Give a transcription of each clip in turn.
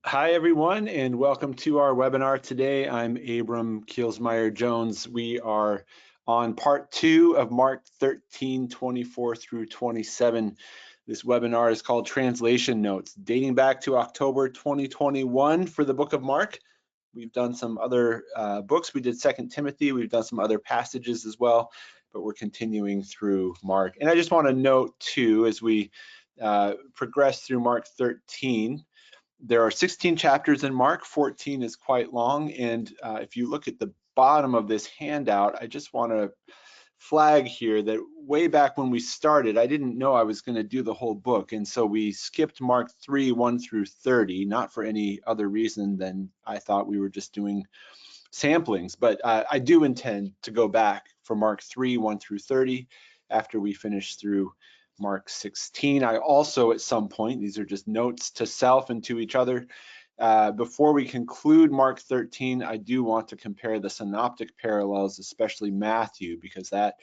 Hi, everyone, and welcome to our webinar today. I'm Abram Kielsmeyer-Jones. We are on part 2 of Mark 13:24 through 27. This webinar is called Translation Notes, dating back to October 2021 for the book of Mark. We've done some other books. We did 2 Timothy. We've done some other passages as well, but we're continuing through Mark. And I just want to note, too, as we progress through Mark 13, there are 16 chapters in Mark, 14 is quite long, and if you look at the bottom of this handout, I just want to flag here that way back when we started, I didn't know I was going to do the whole book, and so we skipped Mark 3, 1 through 30, not for any other reason than I thought we were just doing samplings, but I do intend to go back for Mark 3, 1 through 30 after we finish through Mark 16. I also, at some point, these are just notes to self and to each other, before we conclude Mark 13, I do want to compare the synoptic parallels, especially Matthew, because that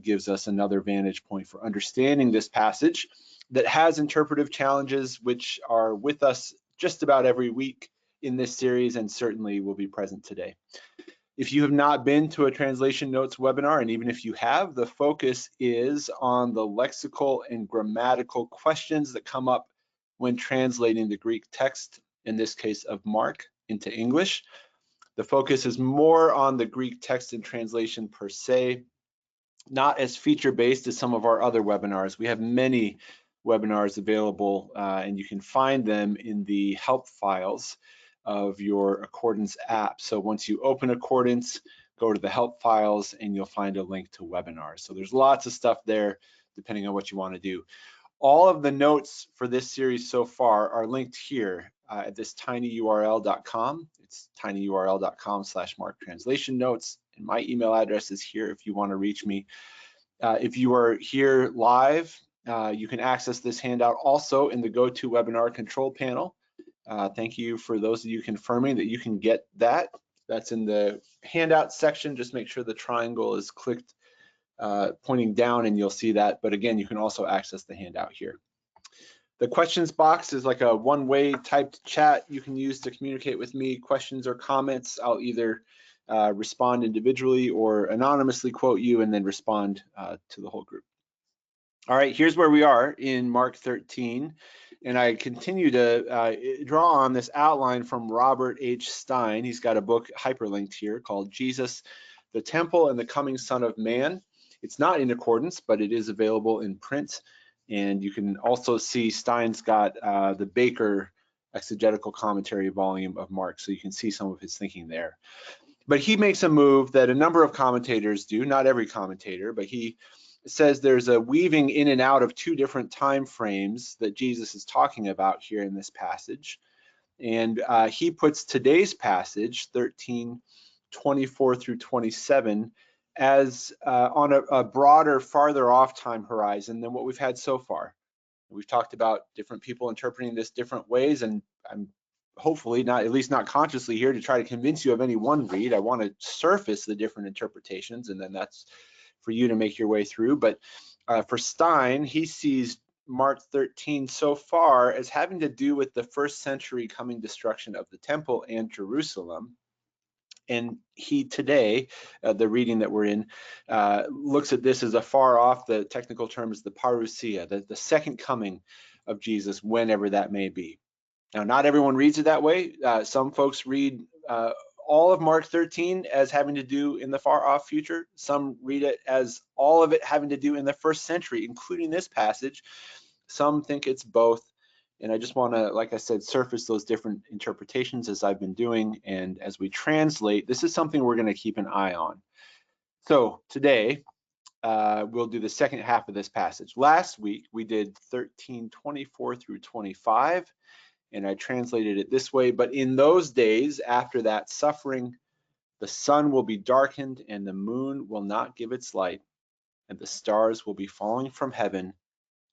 gives us another vantage point for understanding this passage that has interpretive challenges which are with us just about every week in this series and certainly will be present today. If you have not been to a Translation Notes webinar, and even if you have, the focus is on the lexical and grammatical questions that come up when translating the Greek text, in this case of Mark, into English. The focus is more on the Greek text and translation per se, not as feature-based as some of our other webinars. We have many webinars available, and you can find them in the help files of your Accordance app. So once you open Accordance, go to the help files and you'll find a link to webinars. So there's lots of stuff there depending on what you want to do. All of the notes for this series so far are linked here at this tinyurl.com. It's tinyurl.com/marktranslationnotes. And my email address is here if you want to reach me. If you are here live, you can access this handout also in the GoToWebinar control panel. Thank you for those of you confirming that you can get that. That's in the handout section. Just make sure the triangle is clicked pointing down and you'll see that. But again, you can also access the handout here. The questions box is like a one-way typed chat you can use to communicate with me. Questions or comments, I'll either respond individually or anonymously quote you and then respond to the whole group. All right, here's where we are in Mark 13. And I continue to draw on this outline from Robert H. Stein. He's got a book hyperlinked here called Jesus, the Temple and the Coming Son of Man. It's not in Accordance, but it is available in print. And you can also see Stein's got the Baker exegetical commentary volume of Mark, so you can see some of his thinking there. But he makes a move that a number of commentators do, not every commentator, but he says there's a weaving in and out of two different time frames that Jesus is talking about here in this passage. And he puts today's passage, 13:24 through 27, as on a broader, farther off time horizon than what we've had so far. We've talked about different people interpreting this different ways, and I'm hopefully not, at least not consciously here to try to convince you of any one read. I want to surface the different interpretations, and then that's for you to make your way through. But for Stein, he sees Mark 13 so far as having to do with the first century coming destruction of the temple and Jerusalem. And he today, the reading that we're in, looks at this as a far off, the technical term is the parousia, the second coming of Jesus, whenever that may be. Now, not everyone reads it that way. Some folks read all of Mark 13 as having to do in the far off future. Some read it as all of it having to do in the first century, including this passage. Some think it's both. And I just want to, like I said, surface those different interpretations as I've been doing. And as we translate, this is something we're going to keep an eye on. So today, we'll do the second half of this passage. Last week, we did 13:24 through 25, and I translated it this way. But in those days, after that suffering, the sun will be darkened, and the moon will not give its light, and the stars will be falling from heaven,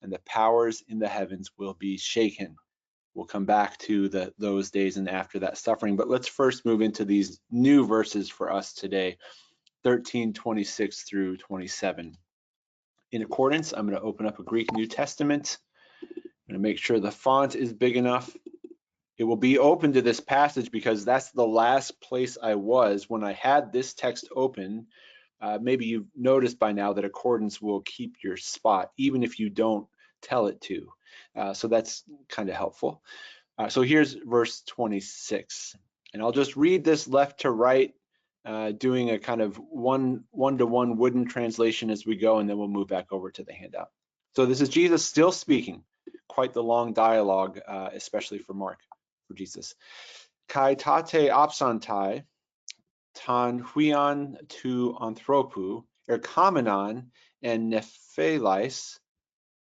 and the powers in the heavens will be shaken. We'll come back to those days and after that suffering, but let's first move into these new verses for us today, 13:26 through 27. In Accordance, I'm going to open up a Greek New Testament. I'm going to make sure the font is big enough. It will be open to this passage because that's the last place I was when I had this text open. Maybe you've noticed by now that accordance will keep your spot, even if you don't tell it to. So that's kind of helpful. So here's verse 26. And I'll just read this left to right, doing a kind of one-to-one wooden translation as we go, and then we'll move back over to the handout. So this is Jesus still speaking, quite the long dialogue, especially for Mark, for Jesus. Kai tate opsantai, tan huion tu anthropu, erkamenon en nephelais,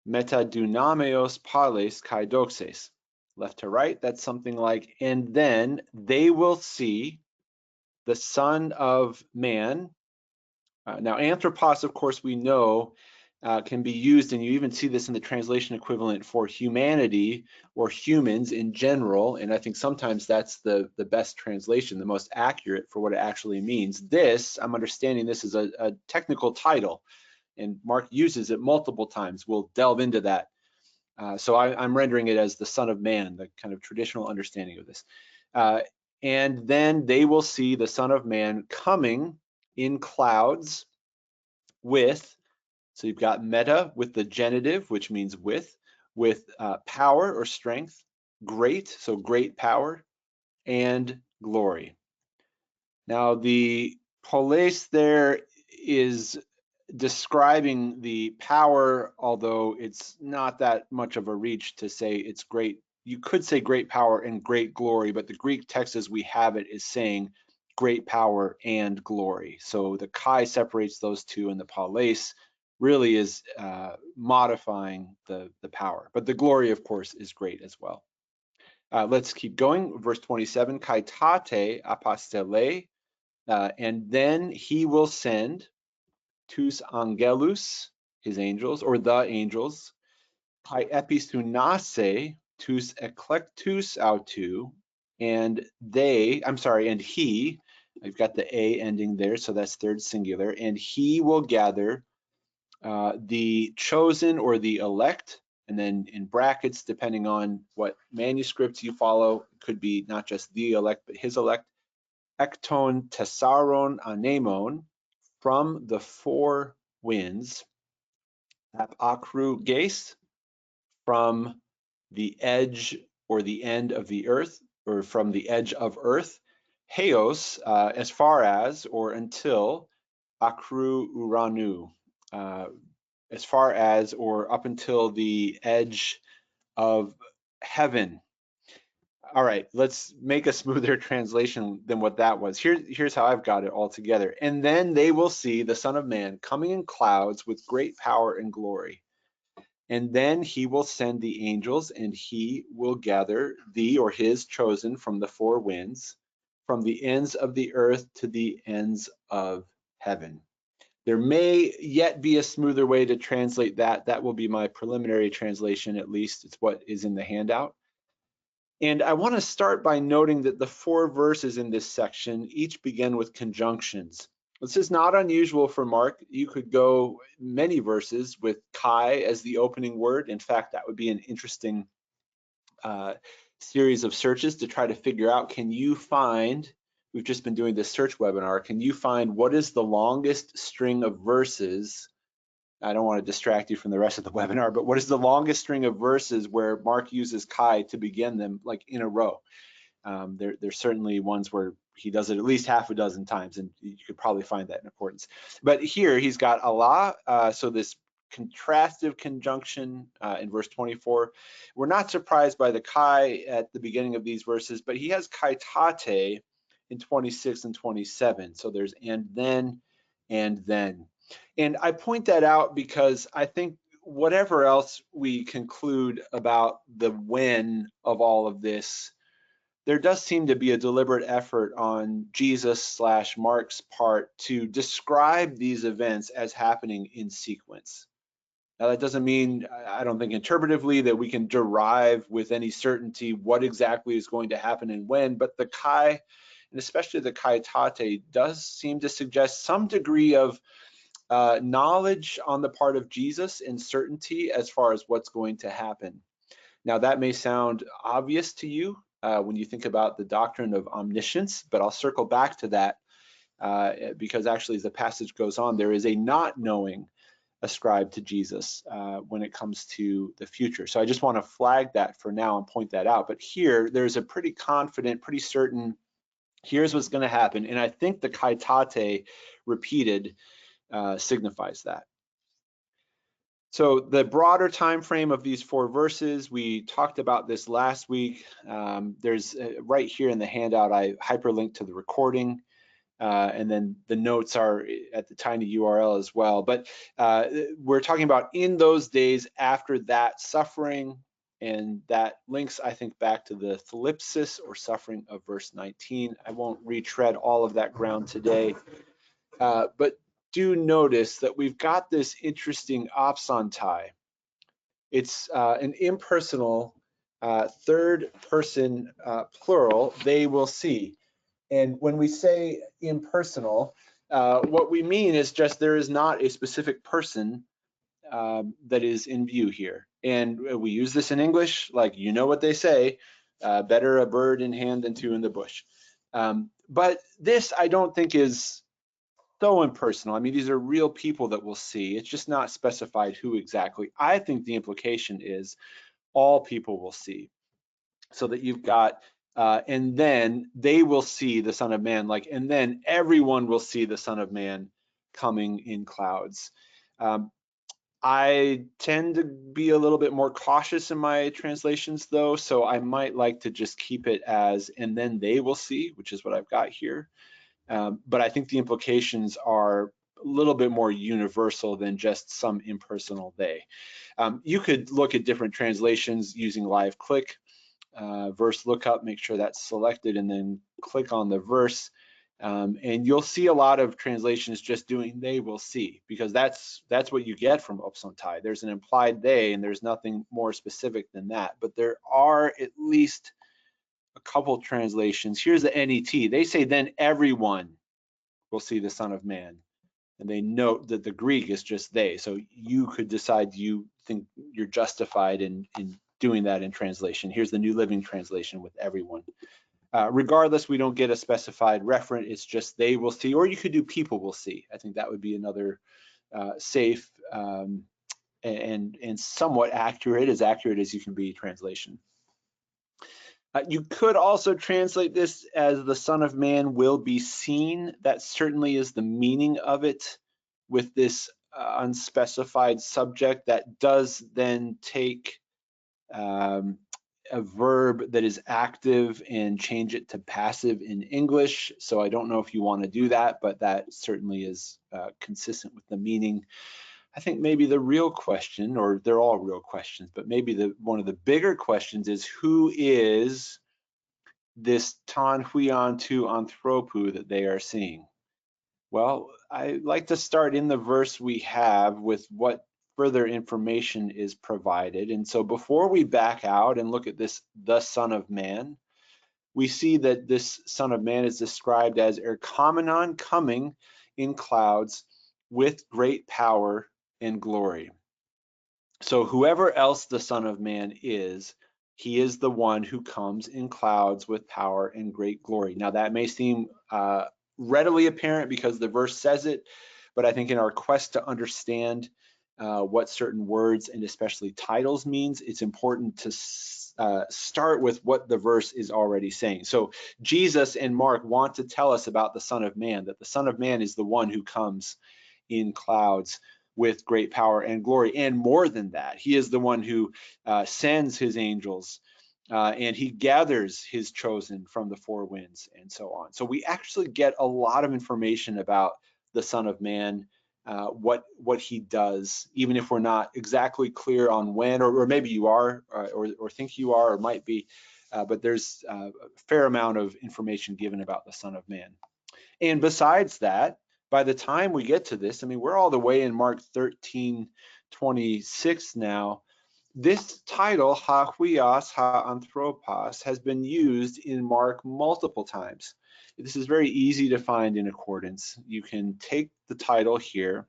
metadunameos parles kai doxes. Left to right, that's something like, and then they will see the Son of Man. Now, anthropos, of course, we know can be used, and you even see this in the translation equivalent for humanity or humans in general, and I think sometimes that's the best translation, the most accurate for what it actually means. This, I'm understanding this is a technical title, and Mark uses it multiple times. We'll delve into that. So I'm rendering it as the Son of Man, the kind of traditional understanding of this. And then they will see the Son of Man coming in clouds with, so you've got meta with the genitive, which means with power or strength, great, so great power, and glory. Now the polis there is describing the power, although it's not that much of a reach to say it's great. You could say great power and great glory, but the Greek text as we have it is saying great power and glory. So the kai separates those two, and the pales really is modifying the power. But the glory, of course, is great as well. Let's keep going. Verse 27, kai tate apostele, and then he will send tous angelus, his angels, or the angels, kai epistunase, tous eclectus autu, and they, I'm sorry, and he, I've got the A ending there, so that's third singular, and he will gather the chosen or the elect, and then in brackets, depending on what manuscripts you follow, it could be not just the elect, but his elect, ekton tessaron anemon, from the four winds, ap akru ges, from the edge or the end of the earth, or from the edge of earth, heos, as far as or until, akru uranu, as far as or up until the edge of heaven. All right, let's make a smoother translation than what that was. Here's how I've got it all together. And then they will see the Son of Man coming in clouds with great power and glory. And then he will send the angels, and he will gather thee or his chosen from the four winds, from the ends of the earth to the ends of heaven. There may yet be a smoother way to translate that. That will be my preliminary translation, at least. It's what is in the handout. And I want to start by noting that the four verses in this section each begin with conjunctions. This is not unusual for Mark. You could go many verses with kai as the opening word. In fact, that would be an interesting series of searches to try to figure out, can you find, we've just been doing this search webinar, can you find what is the longest string of verses? I don't want to distract you from the rest of the webinar, but what is the longest string of verses where Mark uses kai to begin them, like in a row? There's certainly ones where he does it at least half a dozen times, and you could probably find that in accordance. But here he's got Allah, so this contrastive conjunction in verse 24. We're not surprised by the kai at the beginning of these verses, but he has kai tate in 26 and 27. So there's and then, and then. And I point that out because I think whatever else we conclude about the when of all of this, there does seem to be a deliberate effort on Jesus/Mark's part to describe these events as happening in sequence. Now, that doesn't mean, I don't think interpretively, that we can derive with any certainty what exactly is going to happen and when, but the kai, and especially the kai tate, does seem to suggest some degree of knowledge on the part of Jesus and certainty as far as what's going to happen. Now, that may sound obvious to you, when you think about the doctrine of omniscience, but I'll circle back to that because actually as the passage goes on, there is a not knowing ascribed to Jesus when it comes to the future. So I just want to flag that for now and point that out. But here, there's a pretty confident, pretty certain, here's what's going to happen. And I think the kaitate repeated signifies that. So the broader time frame of these 4 verses, we talked about this last week. There's right here in the handout, I hyperlinked to the recording. And then the notes are at the tiny URL as well. But we're talking about in those days after that suffering, and that links, I think, back to the thlipsis or suffering of verse 19. I won't retread all of that ground today, but do notice that we've got this interesting opsantai. It's an impersonal third person plural, they will see. And when we say impersonal, what we mean is just there is not a specific person that is in view here. And we use this in English, like, you know what they say, better a bird in hand than 2 in the bush. But this, I don't think, is so impersonal. I mean, these are real people that we'll see. It's just not specified who exactly. I think the implication is all people will see. So that you've got and then they will see the Son of Man, like, and then everyone will see the Son of Man coming in clouds. I tend to be a little bit more cautious in my translations, though, so I might like to just keep it as, and then they will see, which is what I've got here. But I think the implications are a little bit more universal than just some impersonal they. You could look at different translations using live click. Verse lookup, make sure that's selected, and then click on the verse. And you'll see a lot of translations just doing they will see, because that's what you get from opsantai. There's an implied they, and there's nothing more specific than that. But there are at least a couple translations. Here's the NET. They say then everyone will see the Son of Man. And they note that the Greek is just they. So you could decide you think you're justified in doing that in translation. Here's the New Living Translation with everyone. Regardless, we don't get a specified referent. It's just they will see, or you could do people will see. I think that would be another safe and somewhat accurate, as accurate as you can be translation. You could also translate this as the Son of Man will be seen. That certainly is the meaning of it, with this unspecified subject that does then take a verb that is active and change it to passive in English. So I don't know if you want to do that, but that certainly is consistent with the meaning. I think maybe the real question, or they're all real questions, but maybe one of the bigger questions is, who is this ton huion tu anthropu that they are seeing? Well, I like to start in the verse we have with what further information is provided. And so before we back out and look at this, the Son of Man, we see that this Son of Man is described as erchomenon, coming in clouds with great power and glory. So whoever else the Son of Man is, he is the one who comes in clouds with power and great glory. Now that may seem readily apparent because the verse says it, but I think in our quest to understand what certain words and especially titles means, it's important to start with what the verse is already saying. So Jesus and Mark want to tell us about the Son of Man, that the Son of Man is the one who comes in clouds with great power and glory. And more than that, he is the one who sends his angels and he gathers his chosen from the 4 winds and so on. So we actually get a lot of information about the Son of Man, what he does, even if we're not exactly clear on when, or maybe you are, or think you are, or might be, but there's a fair amount of information given about the Son of Man. And besides that, by the time we get to this, I mean, we're all the way in Mark 13:26 now. This title, ha huios, ha anthropos, has been used in Mark multiple times. This is very easy to find in accordance. You can take the title here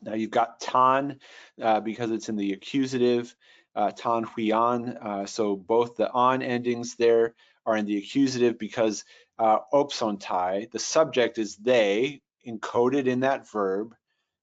Now you've got tan because it's in the accusative, tan huian. So both the on endings there are in the accusative because opsontai, the subject is they, encoded in that verb.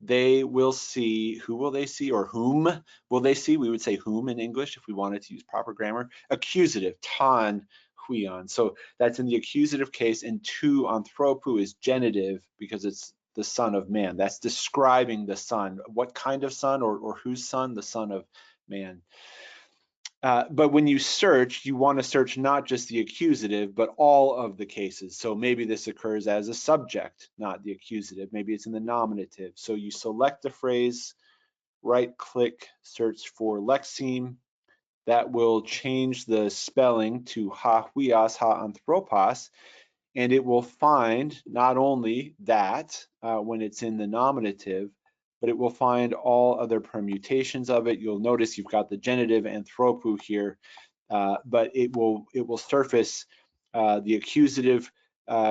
They will see, who will they see, or whom will they see? We would say whom in English if we wanted to use proper grammar. Accusative, tan huian. So that's in the accusative case, and tu anthropu is genitive because it's the Son of Man. That's describing the Son. What kind of Son, or whose Son? The Son of Man. But when you search, you want to search not just the accusative, but all of the cases. So maybe this occurs as a subject, not the accusative. Maybe it's in the nominative. So you select the phrase, right-click, search for lexeme. That will change the spelling to ha huios, ha anthropos, and it will find not only that when it's in the nominative, but it will find all other permutations of it. You'll notice you've got the genitive anthropu here, but it will surface the accusative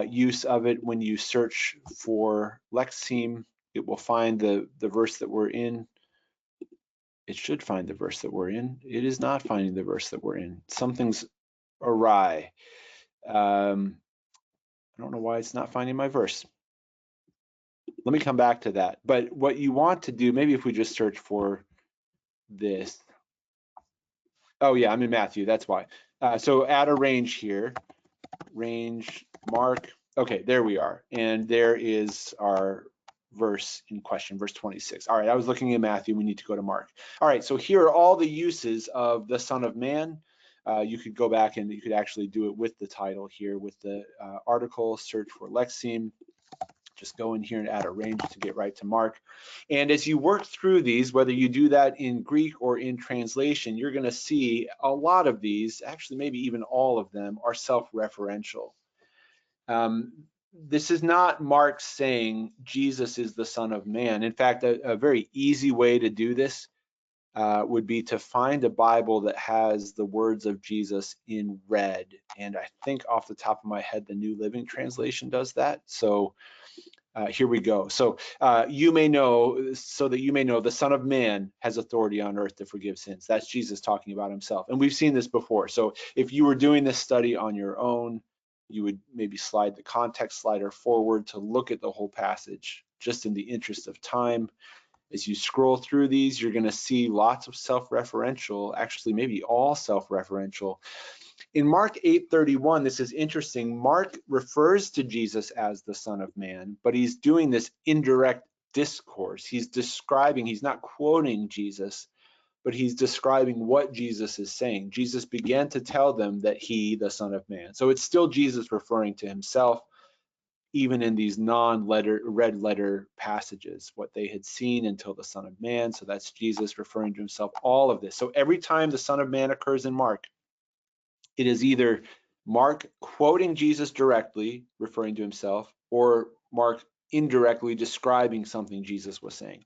use of it when you search for lexeme. It will find the verse that we're in. It should find the verse that we're in. It is not finding the verse that we're in. Something's awry. I don't know why it's not finding my verse. Let me come back to that. But what you want to do, maybe if we just search for this. Oh yeah, I'm in Matthew, that's why. So add a range here, range Mark. Okay, there we are. And there is our verse in question, verse 26. All right, I was looking at Matthew, we need to go to Mark. All right, so here are all the uses of the Son of Man. You could go back and you could actually do it with the title here, with the article, search for lexeme. Just go in here and add a range to get right to Mark. And as you work through these, whether you do that in Greek or in translation, you're going to see a lot of these, actually maybe even all of them, are self-referential. This is not Mark saying Jesus is the Son of Man. In fact, a very easy way to do this would be to find a Bible that has the words of Jesus in red. And I think off the top of my head, the New Living Translation does that. So here we go. So you may know, so that you may know, the Son of Man has authority on earth to forgive sins. That's Jesus talking about himself. And we've seen this before. So if you were doing this study on your own, you would maybe slide the context slider forward to look at the whole passage, just in the interest of time. As you scroll through these, you're going to see lots of self-referential, actually maybe all self-referential. In Mark 8:31, this is interesting. Mark refers to Jesus as the Son of Man, but he's doing this indirect discourse. He's describing, he's not quoting Jesus, but he's describing what Jesus is saying. Jesus began to tell them that he, the Son of Man. So it's still Jesus referring to himself, even in these red letter passages, what they had seen until the Son of Man. So that's Jesus referring to himself, all of this. So every time the Son of Man occurs in Mark, it is either Mark quoting Jesus directly, referring to himself, or Mark indirectly describing something Jesus was saying.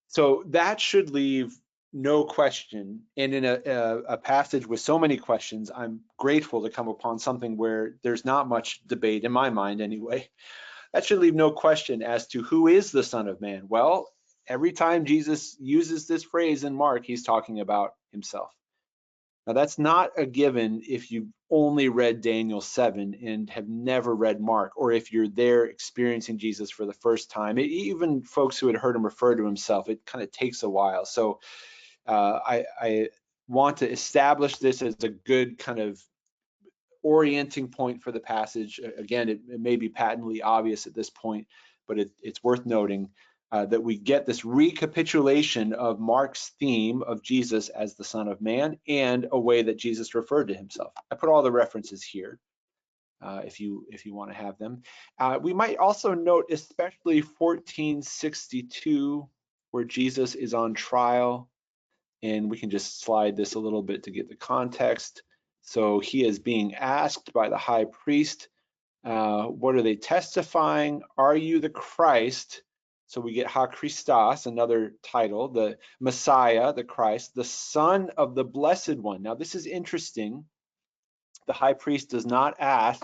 So that should leave no question. And in a passage with so many questions, I'm grateful to come upon something where there's not much debate, in my mind anyway. That should leave no question as to who is the Son of Man. Well, every time Jesus uses this phrase in Mark, he's talking about himself. Now, that's not a given if you've only read Daniel 7 and have never read Mark, or if you're there experiencing Jesus for the first time. Even folks who had heard him refer to himself, it kind of takes a while. So I want to establish this as a good kind of orienting point for the passage. Again, it may be patently obvious at this point, but it's worth noting that we get this recapitulation of Mark's theme of Jesus as the Son of Man and a way that Jesus referred to himself. I put all the references here if you want to have them. We might also note especially 1462, where Jesus is on trial, and we can just slide this a little bit to get the context. So he is being asked by the high priest, what are they testifying? Are you the Christ? So we get Ha Christos, another title, the Messiah, the Christ, the Son of the Blessed One. Now this is interesting. The high priest does not ask,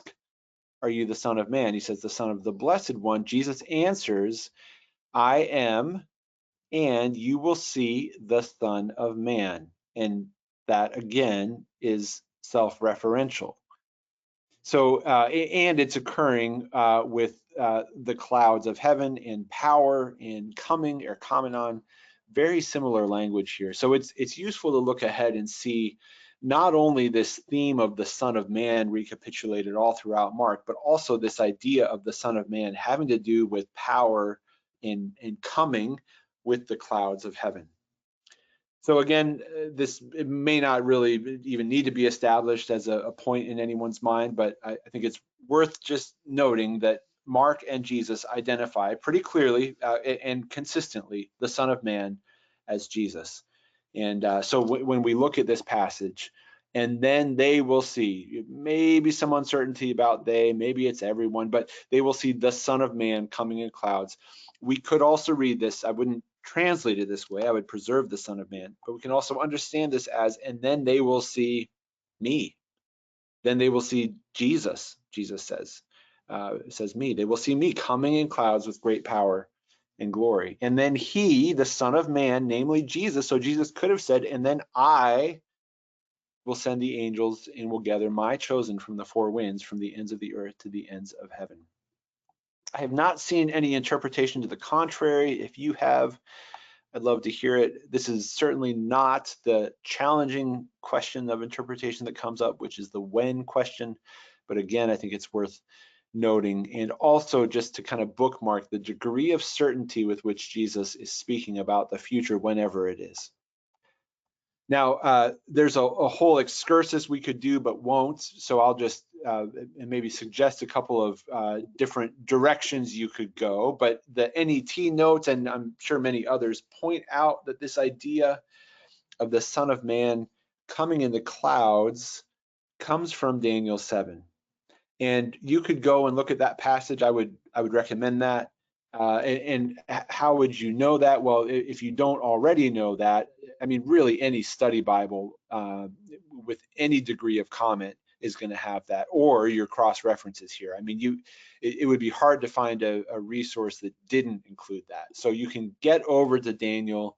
are you the Son of Man? He says, the Son of the Blessed One. Jesus answers, I am and you will see the Son of Man. And that again is self-referential. So, and it's occurring with the clouds of heaven and power and coming or on. Very similar language here. So it's useful to look ahead and see not only this theme of the Son of Man recapitulated all throughout Mark, but also this idea of the Son of Man having to do with power and coming with the clouds of heaven. So again, it may not really even need to be established as a point in anyone's mind, but I think it's worth just noting that Mark and Jesus identify pretty clearly and consistently the Son of Man as Jesus. And so when we look at this passage, and then they will see, maybe some uncertainty about maybe it's everyone, but they will see the Son of Man coming in clouds. We could also read this, I wouldn't translate it this way, I would preserve the Son of Man, but we can also understand this as, and then they will see me. Then they will see Jesus, Jesus says. It says me. They will see me coming in clouds with great power and glory. And then he, the Son of Man, namely Jesus, so Jesus could have said, and then I will send the angels and will gather my chosen from the four winds, from the ends of the earth to the ends of heaven. I have not seen any interpretation to the contrary. If you have, I'd love to hear it. This is certainly not the challenging question of interpretation that comes up, which is the when question. But again, I think it's worth noting, and also just to kind of bookmark the degree of certainty with which Jesus is speaking about the future, whenever it is. Now, there's a whole excursus we could do, but won't. So I'll just maybe suggest a couple of different directions you could go. But the NET notes, and I'm sure many others, point out that this idea of the Son of Man coming in the clouds comes from Daniel 7. And you could go and look at that passage. I would recommend that. And how would you know that? Well, if you don't already know that, I mean, really any study Bible with any degree of comment is going to have that, or your cross references here. I mean, it would be hard to find a resource that didn't include that. So you can get over to Daniel.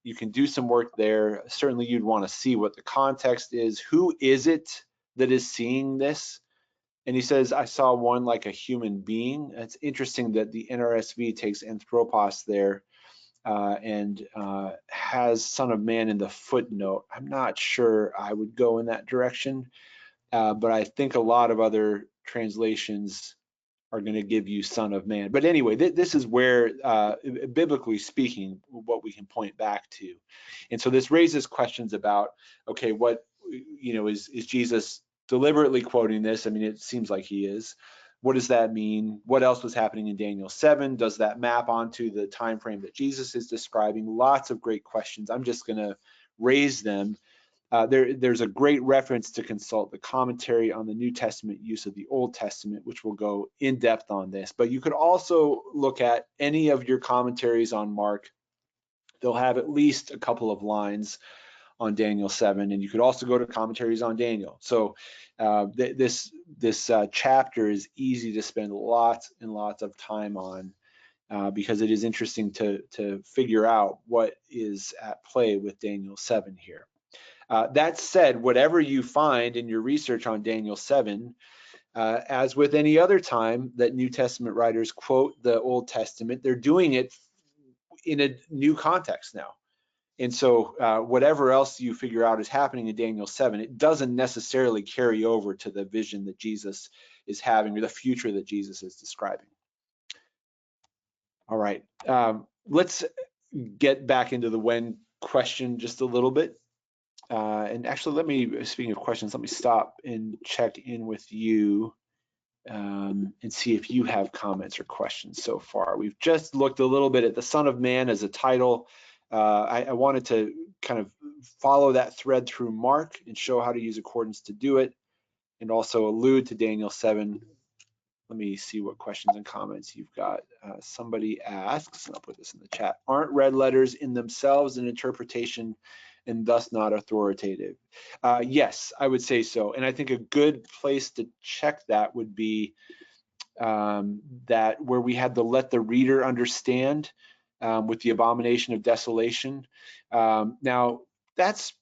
You can do some work there. Certainly you'd want to see what the context is. Who is it that is seeing this? And he says, I saw one like a human being. It's interesting that the NRSV takes anthropos there and has Son of Man in the footnote. I'm not sure I would go in that direction, but I think a lot of other translations are going to give you Son of Man. But anyway, this is where, biblically speaking, what we can point back to. And so this raises questions about, okay, what, is Jesus deliberately quoting this? I mean, it seems like he is. What does that mean? What else was happening in Daniel 7? Does that map onto the time frame that Jesus is describing? Lots of great questions. I'm just going to raise them. There's a great reference to consult the commentary on the New Testament use of the Old Testament, which will go in depth on this. But you could also look at any of your commentaries on Mark. They'll have at least a couple of lines on Daniel 7, and you could also go to commentaries on Daniel. So this chapter is easy to spend lots and lots of time on because it is interesting to figure out what is at play with Daniel 7 here. That said, whatever you find in your research on Daniel 7, as with any other time that New Testament writers quote the Old Testament, they're doing it in a new context now. And so whatever else you figure out is happening in Daniel 7, it doesn't necessarily carry over to the vision that Jesus is having or the future that Jesus is describing. All right, let's get back into the when question just a little bit. And actually, speaking of questions, let me stop and check in with you and see if you have comments or questions so far. We've just looked a little bit at the Son of Man as a title. I wanted to kind of follow that thread through Mark and show how to use accordance to do it, and also allude to Daniel 7. Let me see what questions and comments you've got. Somebody asks, and I'll put this in the chat, aren't red letters in themselves an interpretation and thus not authoritative? Yes, I would say so. And I think a good place to check that would be that where we had the let the reader understand. with the abomination of desolation. Now, that's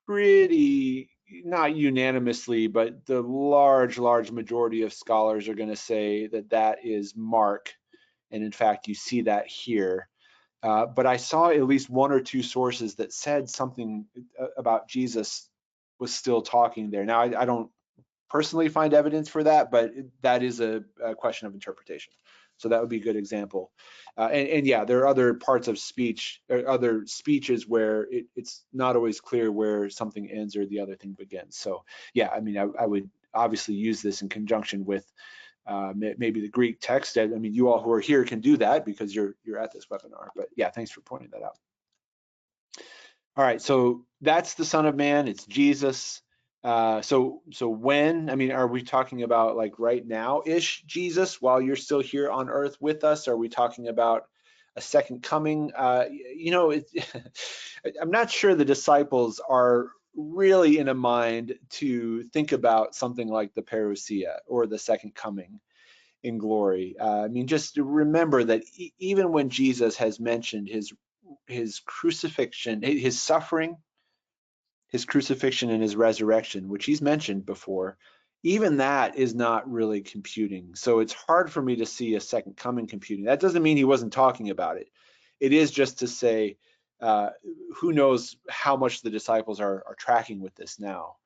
pretty, not unanimously, but the large majority of scholars are going to say that that is Mark. And in fact, you see that here. But I saw at least one or two sources that said something about Jesus was still talking there. Now, I don't personally find evidence for that, but that is a question of interpretation. So that would be a good example. And yeah, there are other parts of speech, or other speeches where it's not always clear where something ends or the other thing begins. So yeah, I mean, I would obviously use this in conjunction with maybe the Greek text. I mean, you all who are here can do that because you're at this webinar. But yeah, thanks for pointing that out. All right, so that's the Son of Man. It's Jesus. So when, I mean, are we talking about like right now-ish Jesus while you're still here on earth with us? Are we talking about a second coming? You know, I'm not sure the disciples are really in a mind to think about something like the parousia or the second coming in glory. I mean, just remember that even when Jesus has mentioned his crucifixion, his suffering, his crucifixion and his resurrection, which he's mentioned before, even that is not really computing. So it's hard for me to see a second coming computing. That doesn't mean he wasn't talking about it. It is just to say, who knows how much the disciples are tracking with this now.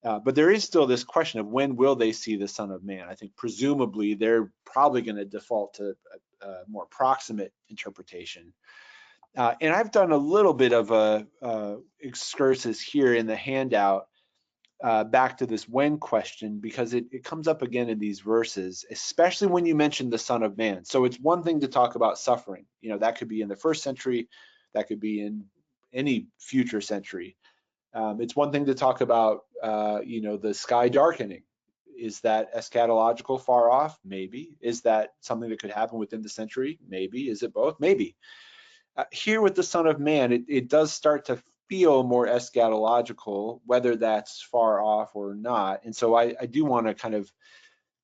But there is still this question of when will they see the Son of Man? I think presumably they're probably going to default to a more proximate interpretation. And I've done a little bit of a excursus here in the handout back to this when question, because it comes up again in these verses, especially when you mention the Son of Man. So it's one thing to talk about suffering. You know, that could be in the first century, that could be in any future century. It's one thing to talk about, you know, the sky darkening. Is that eschatological far off? Maybe. Is that something that could happen within the century? Maybe. Is it both? Maybe. Here with the Son of Man, it does start to feel more eschatological, whether that's far off or not. And so I do want to kind of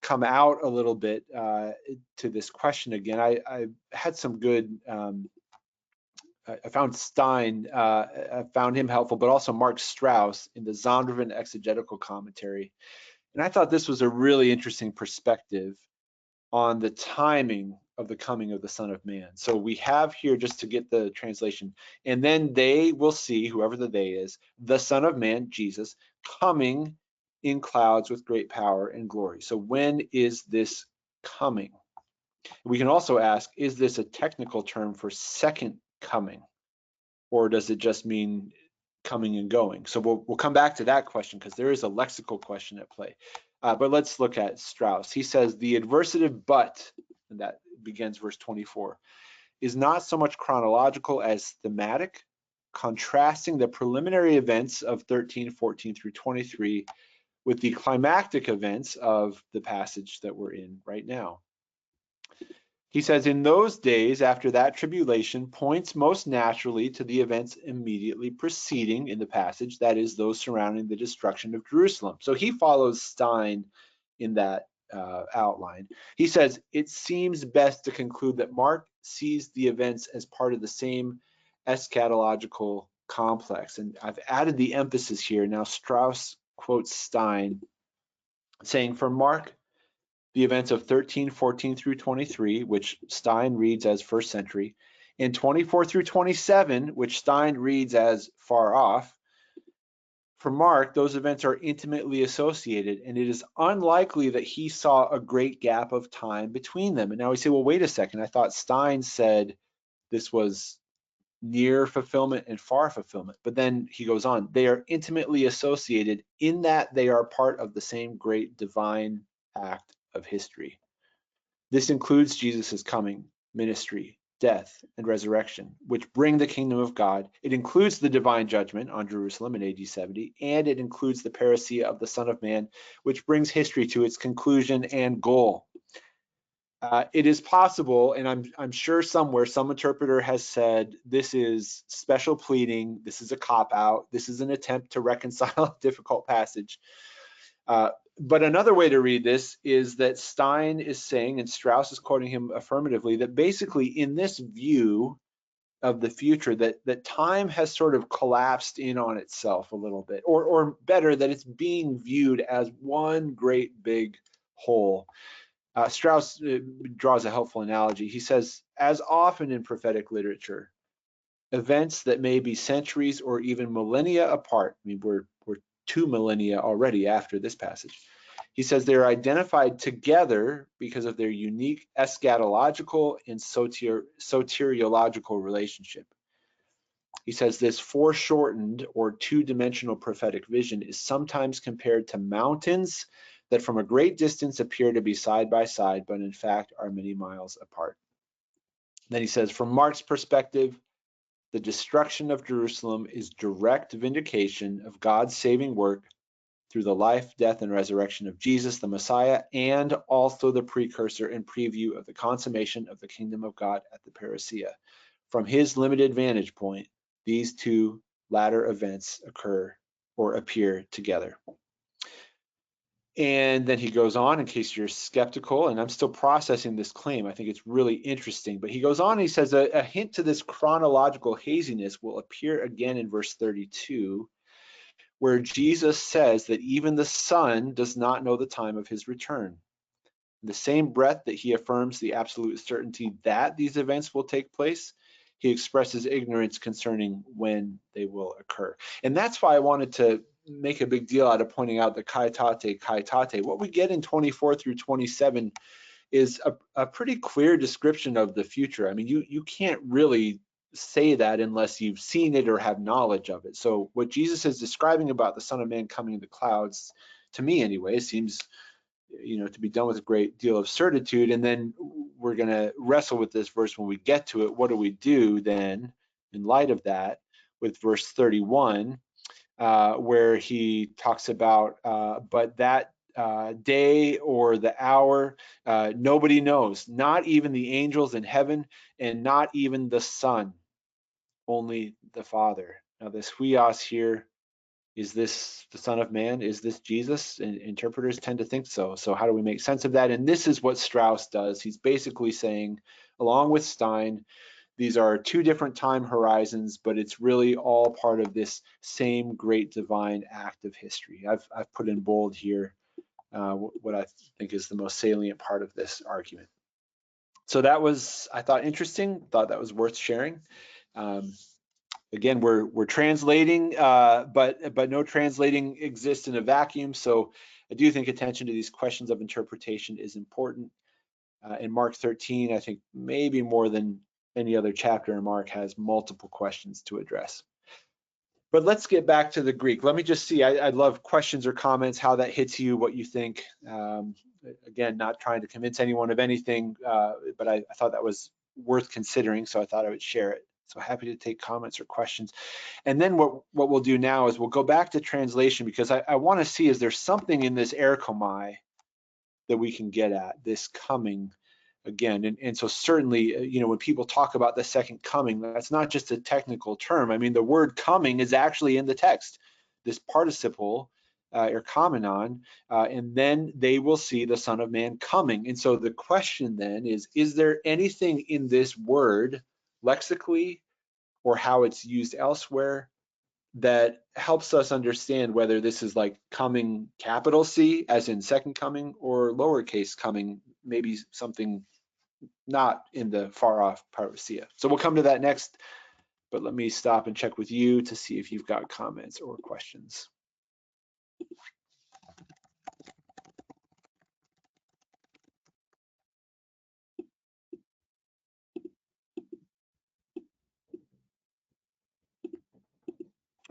come out a little bit to this question again. I had some good, I found Stein, I found him helpful, but also Mark Strauss in the Zondervan exegetical commentary. And I thought this was a really interesting perspective on the timing of the coming of the Son of Man. So we have here, just to get the translation, and then they will see, whoever the they is, the Son of Man, Jesus, coming in clouds with great power and glory. So when is this coming? We can also ask, is this a technical term for second coming? Or does it just mean coming and going? So we'll come back to that question because there is a lexical question at play. But let's look at Strauss. He says the adversative but, and that begins verse 24, is not so much chronological as thematic, contrasting the preliminary events of 13, 14 through 23 with the climactic events of the passage that we're in right now. He says, in those days after that tribulation points most naturally to the events immediately preceding in the passage, that is, those surrounding the destruction of Jerusalem. So he follows Stein in that outline. He says, it seems best to conclude that Mark sees the events as part of the same eschatological complex. And I've added the emphasis here. Now Strauss quotes Stein saying, for Mark, the events of 13, 14 through 23, which Stein reads as first century, and 24 through 27, which Stein reads as far off. For Mark, those events are intimately associated, and it is unlikely that he saw a great gap of time between them. And now we say, well, wait a second, I thought Stein said this was near fulfillment and far fulfillment. But then he goes on, they are intimately associated in that they are part of the same great divine act of history. This includes Jesus's coming, ministry, death, and resurrection, which bring the kingdom of God. It includes the divine judgment on Jerusalem in AD 70, and it includes the parousia of the Son of Man, which brings history to its conclusion and goal. It is possible, and I'm sure somewhere some interpreter has said this is special pleading, this is a cop-out, this is an attempt to reconcile a difficult passage. But another way to read this is that Stein is saying, and Strauss is quoting him affirmatively, that basically in this view, of the future, that time has sort of collapsed in on itself a little bit, or better, that it's being viewed as one great big whole. Strauss draws a helpful analogy. He says, as often in prophetic literature, events that may be centuries or even millennia apart, I mean, we're 2 millennia already after this passage. He says they're identified together because of their unique eschatological and soteriological relationship. He says this foreshortened or two-dimensional prophetic vision is sometimes compared to mountains that from a great distance appear to be side by side, but in fact are many miles apart. Then he says, from Mark's perspective, the destruction of Jerusalem is direct vindication of God's saving work through the life, death, and resurrection of Jesus, the Messiah, and also the precursor and preview of the consummation of the kingdom of God at the parousia. From his limited vantage point, these two latter events occur or appear together. And then he goes on, in case you're skeptical, and I'm still processing this claim, I think it's really interesting, but he goes on and he says a hint to this chronological haziness will appear again in verse 32, where Jesus says that even the Son does not know the time of his return. In the same breath that he affirms the absolute certainty that these events will take place, he expresses ignorance concerning when they will occur. And that's why I wanted to make a big deal out of pointing out the kaitate. What we get in 24 through 27 is a pretty clear description of the future. I mean, you can't really say that unless you've seen it or have knowledge of it. So what Jesus is describing about the Son of Man coming in the clouds, to me anyway, seems, to be done with a great deal of certitude. And then we're going to wrestle with this verse when we get to it. What do we do then in light of that with verse 31, where he talks about, but that day or the hour, nobody knows, not even the angels in heaven and not even the Son, only the Father. Now this huios here, is this the Son of Man? Is this Jesus? And interpreters tend to think so. So how do we make sense of that? And this is what Strauss does. He's basically saying, along with Stein, these are two different time horizons, but it's really all part of this same great divine act of history. I've put in bold here what I think is the most salient part of this argument. So that was, I thought, interesting. Thought that was worth sharing. Again, we're translating, but no translating exists in a vacuum. So I do think attention to these questions of interpretation is important. In Mark 13, I think maybe more than any other chapter in Mark has multiple questions to address. But let's get back to the Greek. Let me just see, I'd love questions or comments, how that hits you, what you think. Again, not trying to convince anyone of anything, but I thought that was worth considering, so I thought I would share it. So happy to take comments or questions. And then what we'll do now is we'll go back to translation, because I want to see, is there something in this erchomai that we can get at, this coming again? And so certainly, when people talk about the second coming, that's not just a technical term. I mean, the word coming is actually in the text, this participle, erchomenon, and then they will see the Son of Man coming. And so the question then is there anything in this word lexically or how it's used elsewhere that helps us understand whether this is like coming capital C as in second coming, or lowercase coming, maybe something not in the far off parousia. So we'll come to that next, but let me stop and check with you to see if you've got comments or questions.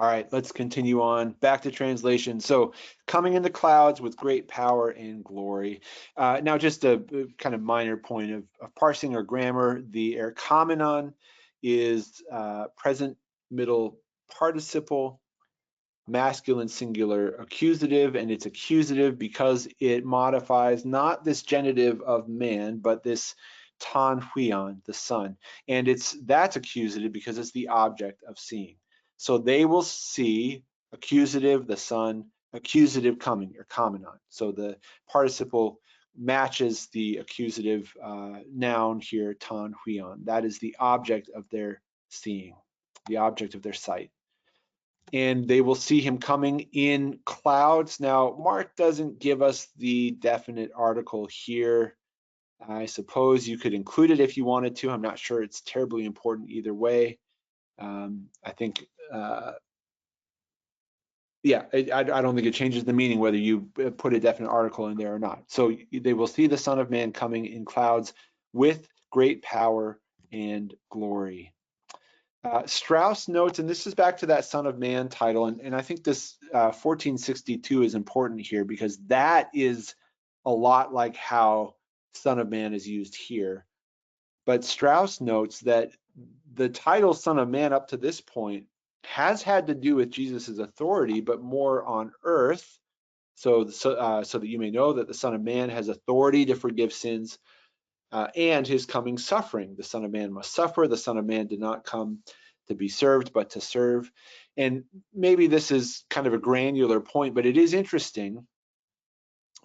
All right, let's continue on. Back to translation. So coming in the clouds with great power and glory. Now just a kind of minor point of parsing or grammar. The erchomenon is present middle participle, masculine singular accusative, and it's accusative because it modifies not this genitive of man, but this ton huion, the Son. And that's accusative because it's the object of seeing. So they will see accusative, the Son, accusative coming, erchomenon. So the participle matches the accusative noun here, ton huion. That is the object of their seeing, the object of their sight. And they will see him coming in clouds. Now, Mark doesn't give us the definite article here. I suppose you could include it if you wanted to. I'm not sure it's terribly important either way. I think, yeah, I don't think it changes the meaning whether you put a definite article in there or not. So they will see the Son of Man coming in clouds with great power and glory. Strauss notes, and this is back to that Son of Man title, and I think this 1462 is important here because that is a lot like how Son of Man is used here. But Strauss notes that the title Son of Man up to this point has had to do with Jesus's authority, but more on earth, so that you may know that the Son of Man has authority to forgive sins, and his coming suffering. The Son of Man must suffer. The Son of Man did not come to be served, but to serve. And maybe this is kind of a granular point, but it is interesting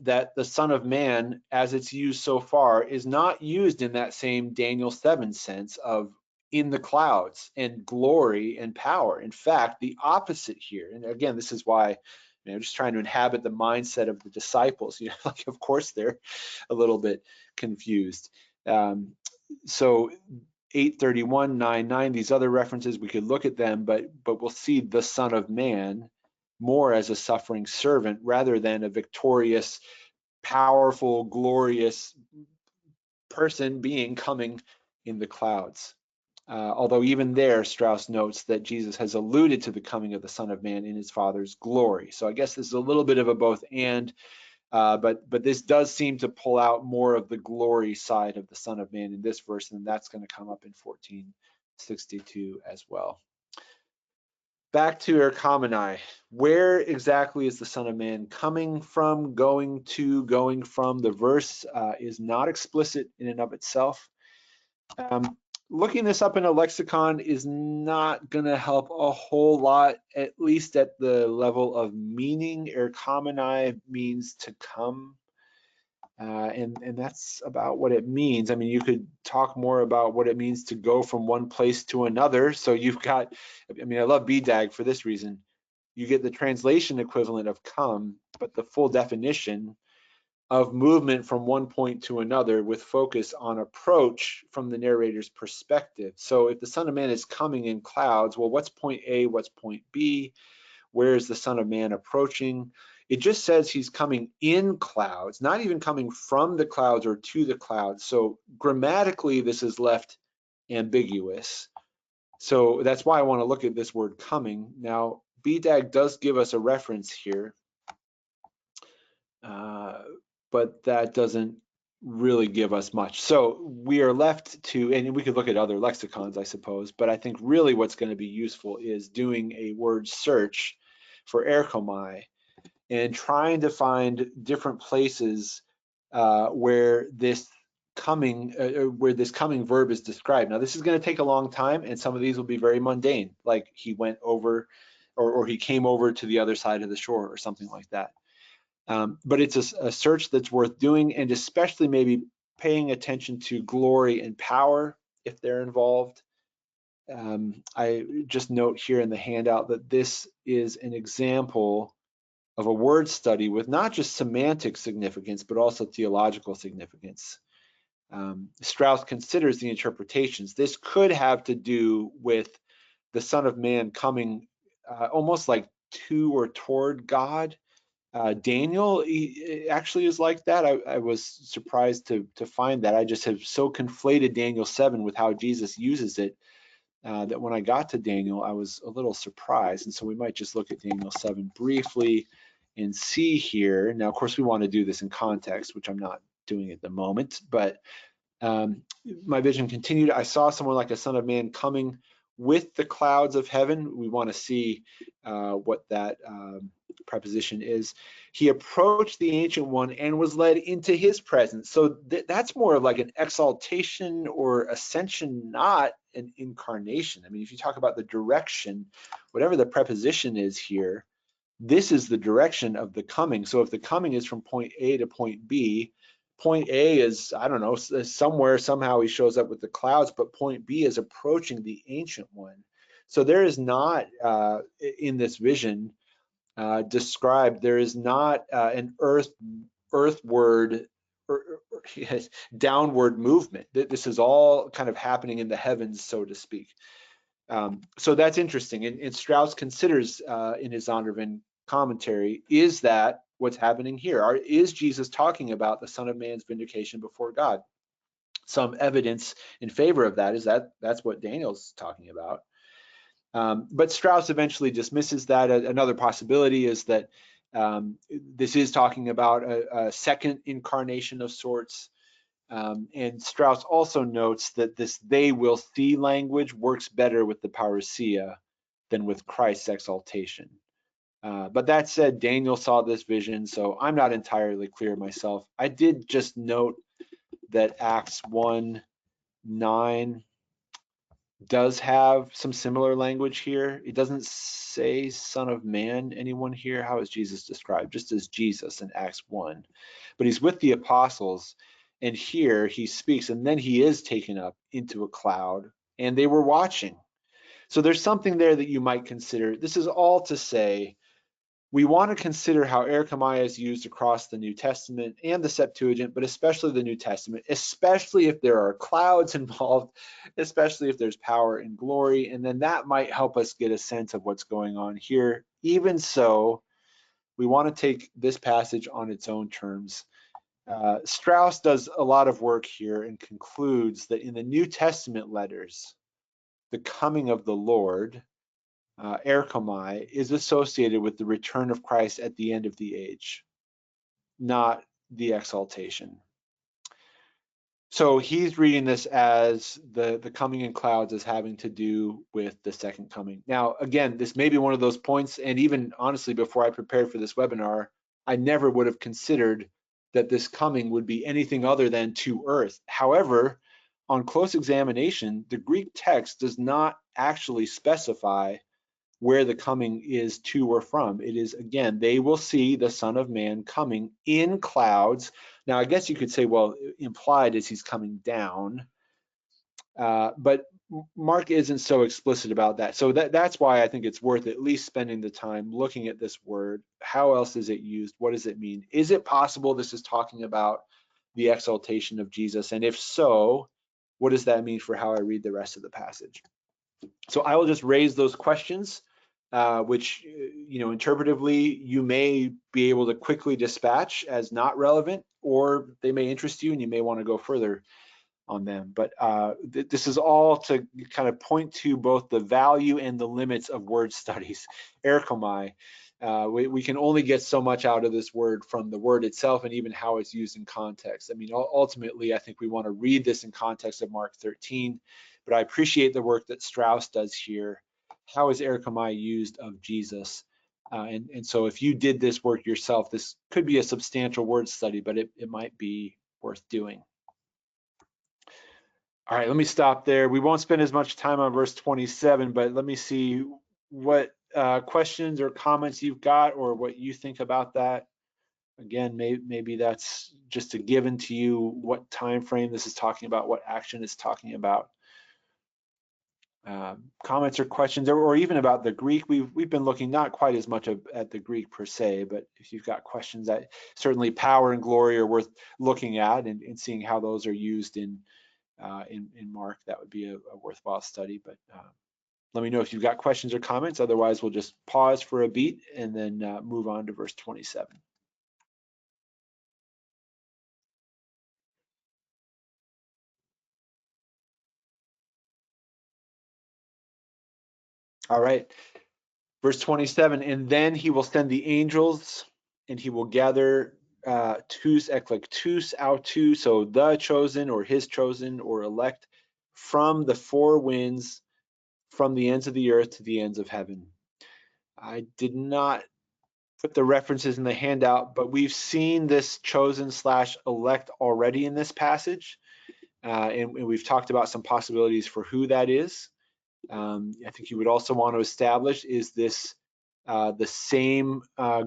that the Son of Man, as it's used so far, is not used in that same Daniel 7 sense of in the clouds and glory and power. In fact, the opposite here, and again, this is why I'm just trying to inhabit the mindset of the disciples. Like, of course, they're a little bit confused. So 8:31, 9:9, these other references, we could look at them, but we'll see the Son of Man more as a suffering servant rather than a victorious, powerful, glorious person being coming in the clouds. Although even there, Strauss notes that Jesus has alluded to the coming of the Son of Man in his Father's glory. So I guess this is a little bit of a both and, but this does seem to pull out more of the glory side of the Son of Man in this verse, and that's going to come up in 1462 as well. Back to Erchomenai. Where exactly is the Son of Man coming from, going to, going from? The verse is not explicit in and of itself. Looking this up in a lexicon is not going to help a whole lot, at least at the level of meaning. Erchomenai means to come, and that's about what it means. I mean, you could talk more about what it means to go from one place to another. So you've got, I mean, I love BDAG for this reason. You get the translation equivalent of come, but the full definition of movement from one point to another with focus on approach from the narrator's perspective. So if the Son of Man is coming in clouds, well, what's point A, what's point B? Where is the Son of Man approaching? It just says he's coming in clouds, not even coming from the clouds or to the clouds. So grammatically, this is left ambiguous. So that's why I want to look at this word coming. Now, BDAG does give us a reference here, but that doesn't really give us much. So we are left to, and we could look at other lexicons, I suppose, but I think really what's going to be useful is doing a word search for erchomai and trying to find different places where this coming verb is described. Now, this is going to take a long time, and some of these will be very mundane, like he went over, or he came over to the other side of the shore, or something like that. But it's a search that's worth doing, and especially maybe paying attention to glory and power if they're involved. I just note here in the handout that this is an example of a word study with not just semantic significance, but also theological significance. Strauss considers the interpretations. This could have to do with the Son of Man coming almost like to or toward God. Daniel actually is like that. I was surprised to find that. I just have so conflated Daniel 7 with how Jesus uses it that when I got to Daniel, I was a little surprised. And so we might just look at Daniel 7 briefly and see here. Now, of course, we want to do this in context, which I'm not doing at the moment, but my vision continued. I saw someone like a Son of Man coming with the clouds of heaven. We want to see what that preposition is. He approached the Ancient One and was led into his presence. So that's more of like an exaltation or ascension, not an incarnation. I mean, if you talk about the direction, whatever the preposition is here, this is the direction of the coming. So if the coming is from point A to point B, point A is, I don't know, somewhere, somehow he shows up with the clouds, but point B is approaching the Ancient One. So there is not, in this vision described, there is not an earthward downward movement. This is all kind of happening in the heavens, so to speak. So that's interesting. And Strauss considers in his Zondervan commentary, is that what's happening here? Is Jesus talking about the Son of Man's vindication before God? Some evidence in favor of that is that's what Daniel's talking about. But Strauss eventually dismisses that. Another possibility is that this is talking about a second incarnation of sorts. And Strauss also notes that this "they will see" language works better with the parousia than with Christ's exaltation. But that said, Daniel saw this vision, so I'm not entirely clear myself. I did just note that Acts 1:9 does have some similar language here. It doesn't say Son of Man. Anyone here? How is Jesus described? Just as Jesus in Acts 1. But he's with the apostles, and here he speaks, and then he is taken up into a cloud, and they were watching. So there's something there that you might consider. This is all to say, we want to consider how erchomai is used across the New Testament and the Septuagint, but especially the New Testament, especially if there are clouds involved, especially if there's power and glory, and then that might help us get a sense of what's going on here. Even so, we want to take this passage on its own terms. Strauss does a lot of work here and concludes that in the New Testament letters, the coming of the Lord, erchomai, is associated with the return of Christ at the end of the age, not the exaltation. So he's reading this as the coming in clouds as having to do with the second coming. Now, again, this may be one of those points, and even honestly, before I prepared for this webinar, I never would have considered that this coming would be anything other than to earth. However, on close examination, the Greek text does not actually specify where the coming is to or from. It is, again, they will see the Son of Man coming in clouds. Now, I guess you could say, well, implied is he's coming down, but Mark isn't so explicit about that. So that's why I think it's worth at least spending the time looking at this word. How else is it used? What does it mean? Is it possible this is talking about the exaltation of Jesus? And if so, what does that mean for how I read the rest of the passage? So I will just raise those questions, which, interpretively, you may be able to quickly dispatch as not relevant, or they may interest you and you may want to go further on them. But this is all to kind of point to both the value and the limits of word studies. Erchomai, we can only get so much out of this word from the word itself and even how it's used in context. I mean, ultimately, I think we want to read this in context of Mark 13, but I appreciate the work that Strauss does here. How is erchomai used of Jesus? And so if you did this work yourself, this could be a substantial word study, but it might be worth doing. All right, let me stop there. We won't spend as much time on verse 27, but let me see what questions or comments you've got or what you think about that. Again, maybe that's just a given to you, what time frame this is talking about, what action it's talking about. Comments or questions, or even about the Greek. We've been looking not quite as much at the Greek per se, but if you've got questions, that certainly power and glory are worth looking at and seeing how those are used in Mark. That would be a worthwhile study. But let me know if you've got questions or comments. Otherwise, we'll just pause for a beat and then move on to verse 27. All right, verse 27, and then he will send the angels and he will gather tous eklektus autou, so the chosen or his chosen or elect, from the four winds, from the ends of the earth to the ends of heaven. I did not put the references in the handout, but we've seen this chosen / elect already in this passage, and we've talked about some possibilities for who that is. I think you would also want to establish, is this the same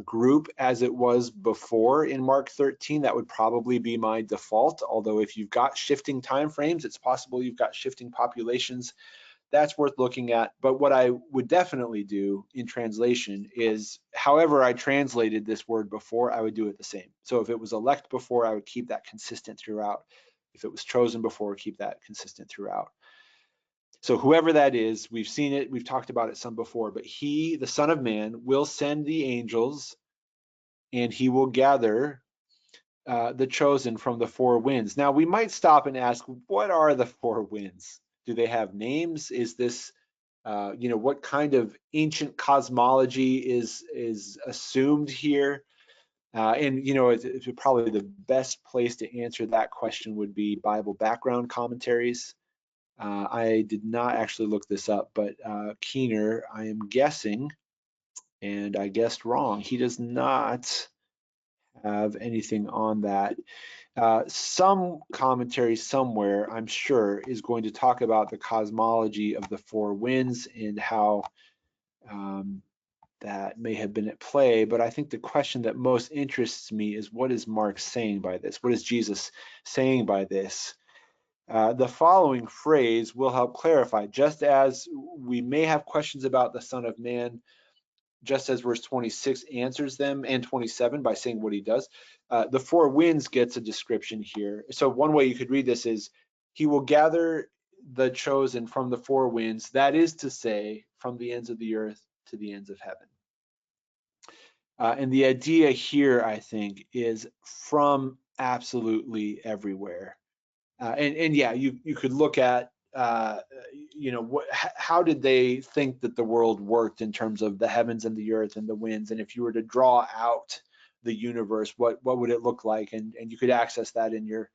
group as it was before in Mark 13. That would probably be my default, although if you've got shifting time frames, it's possible you've got shifting populations. That's worth looking at. But what I would definitely do in translation is, however I translated this word before, I would do it the same. So if it was elect before, I would keep that consistent throughout. If it was chosen before, keep that consistent throughout. So whoever that is, we've seen it, we've talked about it some before, but he, the Son of Man, will send the angels and he will gather the chosen from the four winds. Now we might stop and ask, what are the four winds? Do they have names? Is this, what kind of ancient cosmology is assumed here? It's probably the best place to answer that question would be Bible background commentaries. I did not actually look this up, but Keener, I am guessing, and I guessed wrong, he does not have anything on that. Some commentary somewhere, I'm sure, is going to talk about the cosmology of the four winds and how that may have been at play, but I think the question that most interests me is, what is Mark saying by this? What is Jesus saying by this? The following phrase will help clarify, just as we may have questions about the Son of Man, just as verse 26 answers them, and 27 by saying what he does. The four winds gets a description here. So one way you could read this is, he will gather the chosen from the four winds, that is to say, from the ends of the earth to the ends of heaven. And the idea here, I think, is from absolutely everywhere. And yeah, you could look at, how did they think that the world worked in terms of the heavens and the earth and the winds? And if you were to draw out the universe, what would it look like? And you could access that in your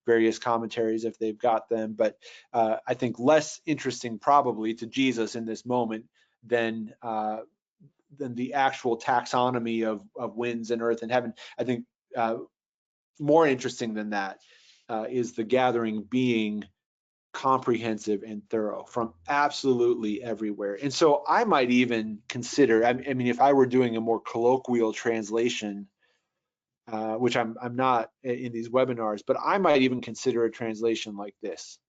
various commentaries if they've got them. But I think less interesting probably to Jesus in this moment than the actual taxonomy of winds and earth and heaven. I think more interesting than that is the gathering being comprehensive and thorough from absolutely everywhere. And so I might even consider, I mean, if I were doing a more colloquial translation, which I'm not in these webinars, but I might even consider a translation like this.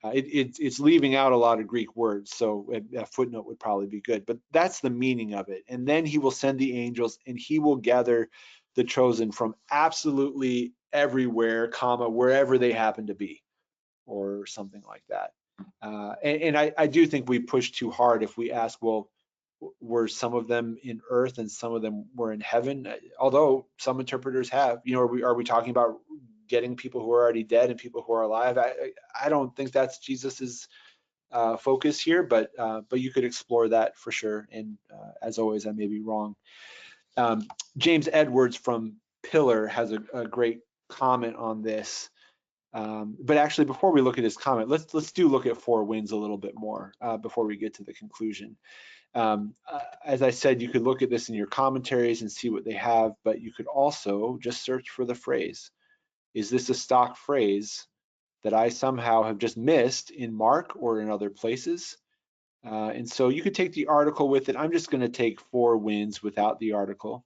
It's leaving out a lot of Greek words, so a footnote would probably be good, but that's the meaning of it. And then he will send the angels and he will gather the chosen from absolutely everywhere, comma, wherever they happen to be, or something like that. And I do think we push too hard if we ask, well, were some of them in earth and some of them were in heaven? Although some interpreters have, are we talking about getting people who are already dead and people who are alive? I don't think that's Jesus's focus here, but you could explore that for sure. And as always, I may be wrong. James Edwards from Pillar has a great comment on this. But actually, before we look at his comment, let's do look at four winds a little bit more before we get to the conclusion. As I said, you could look at this in your commentaries and see what they have, but you could also just search for the phrase. Is this a stock phrase that I somehow have just missed in Mark or in other places? And so you could take the article with it. I'm just going to take four winds without the article.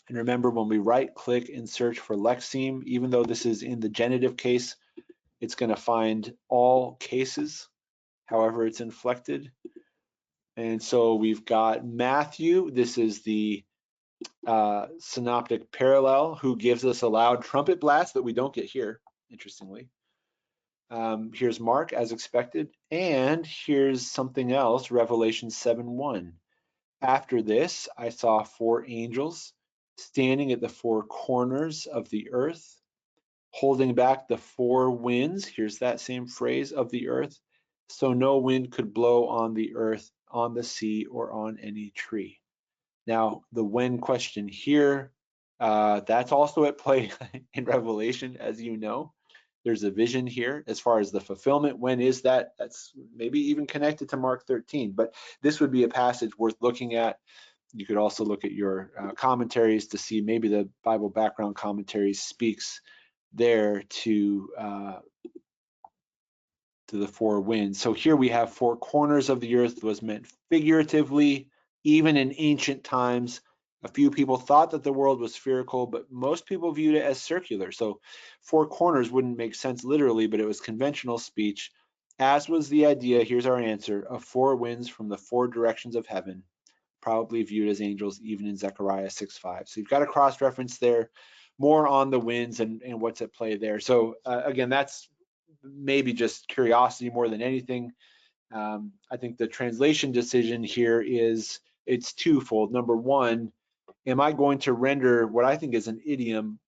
And remember, when we right click and search for lexeme, even though this is in the genitive case, it's going to find all cases, however it's inflected. And so we've got Matthew. This is the synoptic parallel, who gives us a loud trumpet blast that we don't get here, interestingly. Here's Mark, as expected. And here's something else, Revelation 7:1. After this, I saw four angels standing at the four corners of the earth, holding back the four winds. Here's that same phrase, of the earth, so no wind could blow on the earth, on the sea, or on any tree. Now, the when question here, that's also at play in Revelation, as you know. There's a vision here as far as the fulfillment. When is that? That's maybe even connected to Mark 13, but this would be a passage worth looking at. You could also look at your commentaries to see maybe the Bible background commentary speaks there to the four winds. So here we have four corners of the earth was meant figuratively, Even in ancient times, a few people thought that the world was spherical, but most people viewed it as circular. So 4 corners wouldn't make sense literally, but it was conventional speech, as was the idea, here's our answer, of 4 winds from the 4 directions of heaven, probably viewed as angels even in Zechariah 6:5. So you've got a cross-reference there, more on the winds and what's at play there. So again, that's maybe just curiosity more than anything. I think the translation decision here it's twofold. Number one, am I going to render what I think is an idiom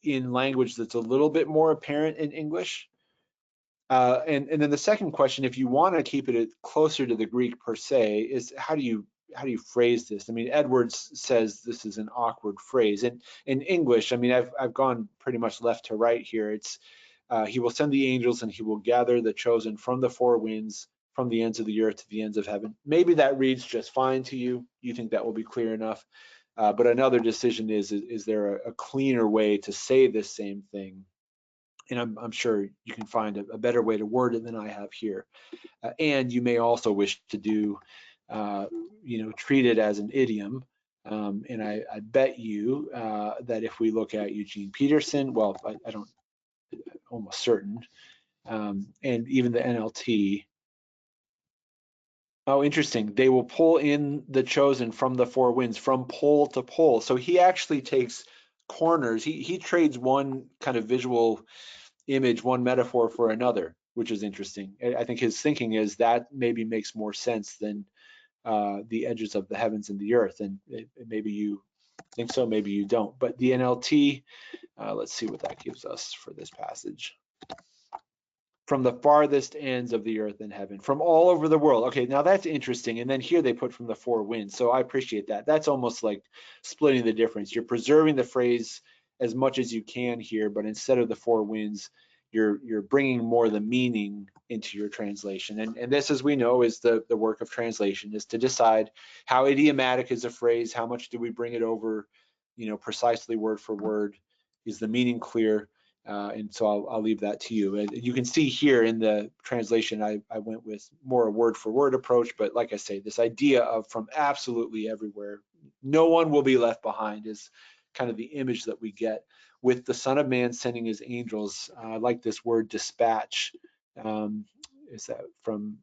in language that's a little bit more apparent in English? And then the second question, if you want to keep it closer to the Greek per se, is how do you phrase this? I mean, Edwards says this is an awkward phrase. And in English, I mean, I've gone pretty much left to right here. It's he will send the angels and he will gather the chosen from the 4 winds, from the ends of the earth to the ends of heaven. Maybe that reads just fine to you. You think that will be clear enough. But another decision is there a cleaner way to say this same thing? And I'm sure you can find a better way to word it than I have here. And you may also wish to do, treat it as an idiom. And I bet you that if we look at Eugene Peterson, well, I don't, almost certain, and even the NLT. Oh, interesting. They will pull in the chosen from the 4 winds, from pole to pole. So he actually takes corners. He trades one kind of visual image, one metaphor for another, which is interesting. I think his thinking is that maybe makes more sense than the edges of the heavens and the earth. And maybe you think so, maybe you don't. But the NLT, let's see what that gives us for this passage. From the farthest ends of the earth and heaven, from all over the world. Okay, now that's interesting. And then here they put from the 4 winds. So I appreciate that. That's almost like splitting the difference. You're preserving the phrase as much as you can here, but instead of the 4 winds, you're bringing more of the meaning into your translation. And this, as we know, is the work of translation, is to decide how idiomatic is a phrase, how much do we bring it over, precisely word for word, is the meaning clear? And so I'll leave that to you. And you can see here in the translation, I went with more a word for word approach, but like I say, this idea of from absolutely everywhere, no one will be left behind is kind of the image that we get with the Son of Man sending his angels. I like this word dispatch. Is that from,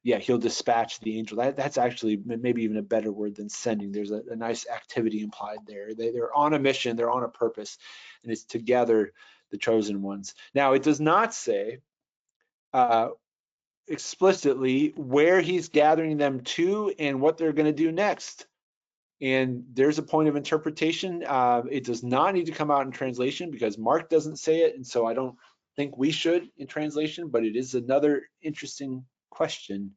he'll dispatch the angel. That's actually maybe even a better word than sending. There's a nice activity implied there. They're on a mission, they're on a purpose, and it's to gather the chosen ones. Now, it does not say explicitly where he's gathering them to and what they're going to do next. And there's a point of interpretation. It does not need to come out in translation because Mark doesn't say it, and so I don't think we should in translation, but it is another interesting question.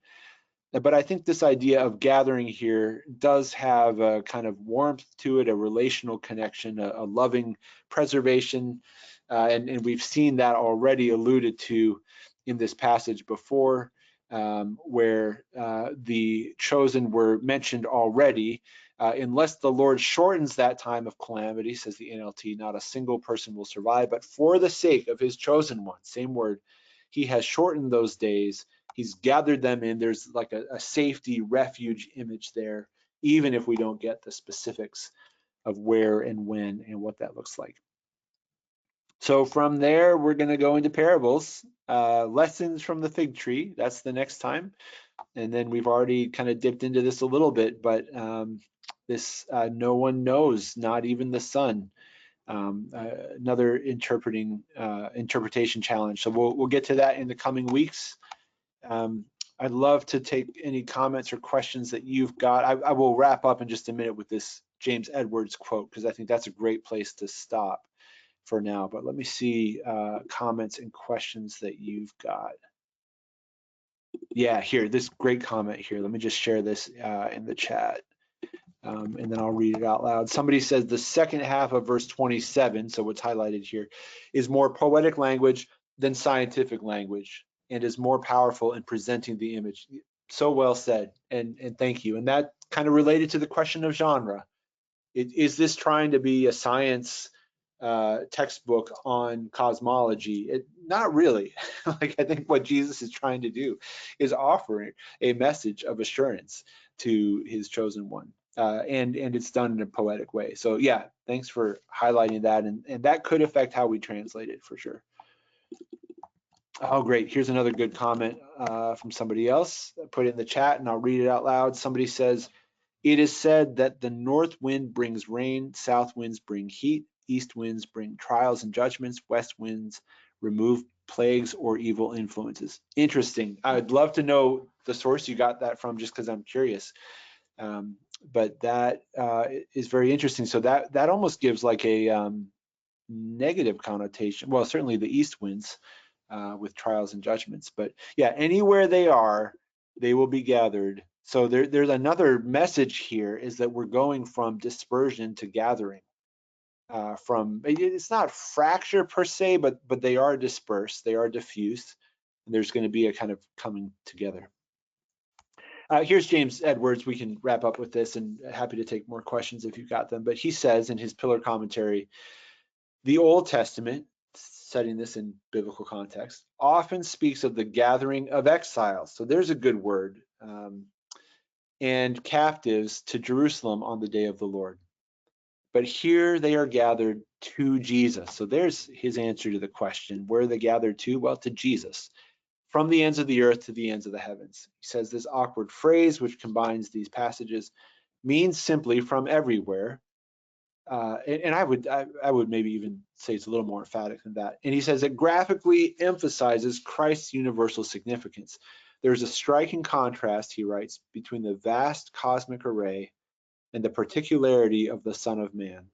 But I think this idea of gathering here does have a kind of warmth to it, a relational connection, a loving preservation, and we've seen that already alluded to in this passage before, where the chosen were mentioned already. Unless the Lord shortens that time of calamity, says the NLT, not a single person will survive, but for the sake of his chosen ones, same word, he has shortened those days. He's gathered them in. There's like a safety refuge image there, even if we don't get the specifics of where and when and what that looks like. So from there, we're going to go into parables, lessons from the fig tree. That's the next time. And then we've already kind of dipped into this a little bit, but this no one knows, not even the Son. Another interpretation challenge. So we'll get to that in the coming weeks. I'd love to take any comments or questions that you've got. I will wrap up in just a minute with this James Edwards quote, because I think that's a great place to stop for now. But let me see comments and questions that you've got. Yeah, here, this great comment here. Let me just share this in the chat. And then I'll read it out loud. Somebody says the second half of verse 27, so what's highlighted here, is more poetic language than scientific language and is more powerful in presenting the image. So well said, and thank you. And that kind of related to the question of genre. Is this trying to be a science textbook on cosmology? Not really. Like, I think what Jesus is trying to do is offering a message of assurance to his chosen one. And it's done in a poetic way. So yeah, thanks for highlighting that. And that could affect how we translate it for sure. Oh, great. Here's another good comment from somebody else. I put it in the chat and I'll read it out loud. Somebody says, it is said that the north wind brings rain, south winds bring heat, east winds bring trials and judgments, west winds remove plagues or evil influences. Interesting. I'd love to know the source you got that from, just because I'm curious. But that is very interesting. So that almost gives like a negative connotation. Well, certainly the east winds with trials and judgments. But yeah, anywhere they are, they will be gathered. So there's another message here, is that we're going from dispersion to gathering. It's not fracture per se, but they are dispersed, they are diffused, and there's going to be a kind of coming together. Here's James Edwards. We can wrap up with this, and happy to take more questions if you've got them. But he says in his pillar commentary, the Old Testament, setting this in biblical context, often speaks of the gathering of exiles. So there's a good word. And captives to Jerusalem on the day of the Lord. But here they are gathered to Jesus. So there's his answer to the question. Where are they gathered to? Well, to Jesus. From the ends of the earth to the ends of the heavens. He says this awkward phrase, which combines these passages, means simply from everywhere. And I would maybe even say it's a little more emphatic than that. And he says it graphically emphasizes Christ's universal significance. There's a striking contrast, he writes, between the vast cosmic array and the particularity of the Son of Man.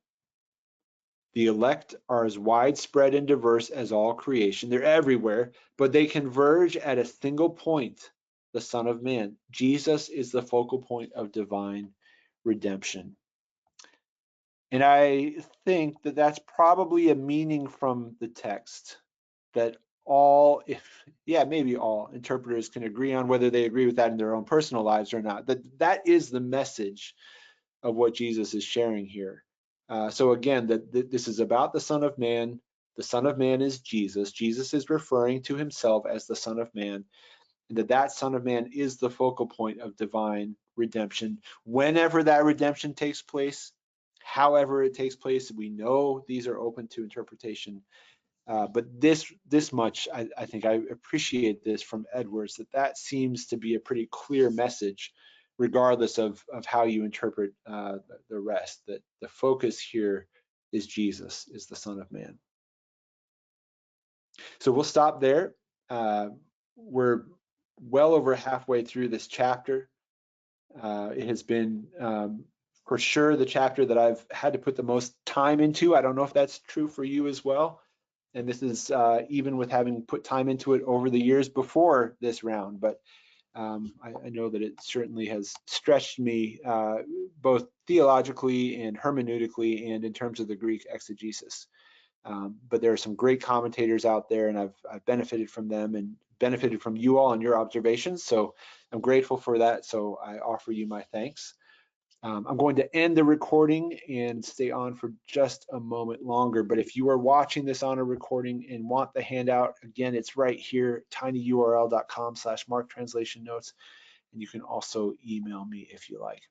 The elect are as widespread and diverse as all creation. They're everywhere, but they converge at a single point, the Son of Man. Jesus is the focal point of divine redemption. And I think that that's probably a meaning from the text that maybe all interpreters can agree on, whether they agree with that in their own personal lives or not. That is the message of what Jesus is sharing here. So again, this is about the Son of Man. The Son of Man is Jesus. Jesus is referring to himself as the Son of Man, and that Son of Man is the focal point of divine redemption. Whenever that redemption takes place, however it takes place, we know these are open to interpretation. But this much, I think I appreciate this from Edwards, that seems to be a pretty clear message, regardless of how you interpret the rest, that the focus here is Jesus, is the Son of Man. So we'll stop there. We're well over halfway through this chapter. It has been for sure the chapter that I've had to put the most time into. I don't know if that's true for you as well. And this is even with having put time into it over the years before this round, but I know that it certainly has stretched me both theologically and hermeneutically and in terms of the Greek exegesis. But there are some great commentators out there, and I've benefited from them and benefited from you all and your observations. So I'm grateful for that. So I offer you my thanks. I'm going to end the recording and stay on for just a moment longer. But if you are watching this on a recording and want the handout, again, it's right here, tinyurl.com/marktranslationnotes. And you can also email me if you like.